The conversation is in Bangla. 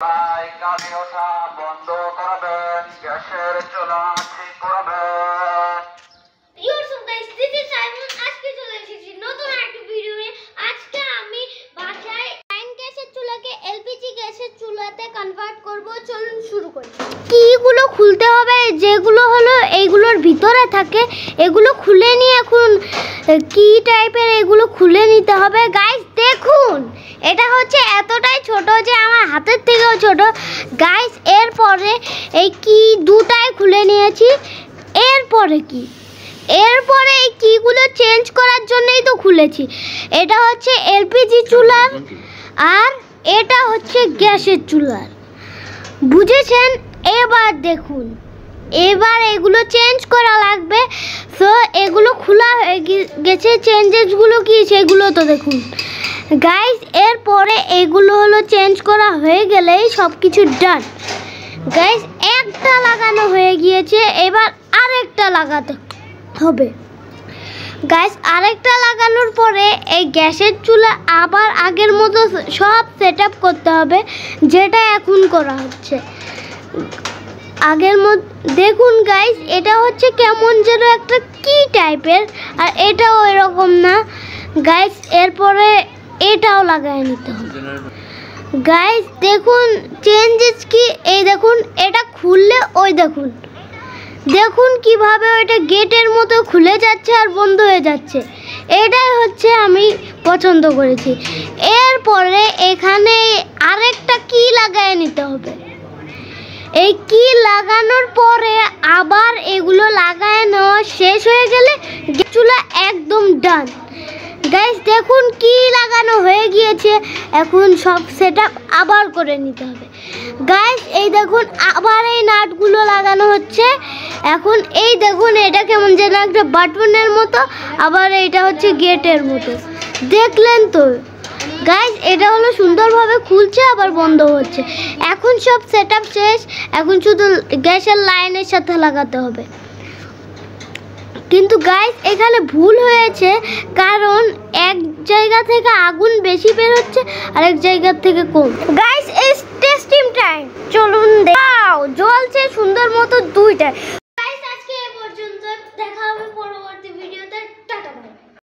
গাড়ি ওঠা বন্ধ করবেন, গ্যাসের চুলা ঠিক করবেন। আজকে চলে এসেছি নতুন একটা ভিডিও নিয়ে। আজকে আমি বাসায় লাইন গ্যাসের চুলাকে এলপিজি গ্যাসের চুলাতে কনভার্ট করব। চলুন শুরু করি। কিগুলো খুলতে হবে, যেগুলো হলো এইগুলোর ভিতরে থাকে, এগুলো খুলে নিয়ে এখন কি টাইপের এগুলো খুলে নিতে হবে। গাইস দেখুন, এটা হচ্ছে এতটাই ছোট যে আমার হাতের থেকেও ছোট। গাইস এরপরে এই কি দুটাই খুলে নিয়েছি। এরপরে এই কিগুলো চেঞ্জ করার জন্যই তো খুলেছি। এটা হচ্ছে এলপিজি চুলার আর এটা হচ্ছে গ্যাসের চুলার, বুঝেছেন? এবার দেখুন, এবার এগুলো চেঞ্জ করা লাগবে। তো এগুলো খোলা হয়ে গেছে, চেঞ্জেসগুলো কি সেগুলো তো দেখুন গাইস। এরপরে এগুলো হলো চেঞ্জ করা হয়ে গেলেই সব কিছু ডান। গাইস একটা লাগানো হয়ে গিয়েছে, এবার আরেকটা লাগাতে হবে। গাইস আরেকটা লাগানোর পরে এই গ্যাসের চুলা আবার আগের মতো সব সেট আপ করতে হবে, যেটা এখন করা হচ্ছে আগের মতো। দেখুন গাইস, এটা হচ্ছে কেমন যেন একটা কি টাইপের, আর এটাও এরকম না গাইস। এরপরে এটাও লাগাই নিতে হবে গাইস। দেখুন চেঞ্জেস কি, এই দেখুন এটা খুললে ওই দেখুন কিভাবে ওইটা গেটের মতো খুলে যাচ্ছে আর বন্ধ হয়ে যাচ্ছে। এটাই হচ্ছে আমি পছন্দ করেছি। এরপরে এখানে আরেকটা কি লাগাই নিতে হবে। এই কি লাগানোর পরে আবার এগুলো লাগায় নেওয়া শেষ হয়ে গেলে চুলা একদম ডান। গাইস দেখুন কি লাগানো হয়ে গিয়েছে, এখন সব সেটআপ আবার করে নিতে হবে। গাইস এই দেখুন আবার এই নাটগুলো লাগানো হচ্ছে। এখন এই দেখুন এটা কেমন যেন একটা বাটনের মতো, আবার এটা হচ্ছে গেটের মতো, দেখলেন তো গাইস? এটা হলো সুন্দরভাবে খুলছে আবার বন্ধ হচ্ছে। এখন সব সেটআপ শেষ, এখন শুধু গ্যাসের লাইনের সাথে লাগাতে হবে। কিন্তু গাইস এখানে ভুল হয়েছে, কারণ এক জায়গা থেকে আগুন বেশি বের হচ্ছে আর এক জায়গা থেকে কম। গাইস ইটস টেস্টিং টাইম, চলুন। দাও জ্বলছে সুন্দর মতো দুইটা।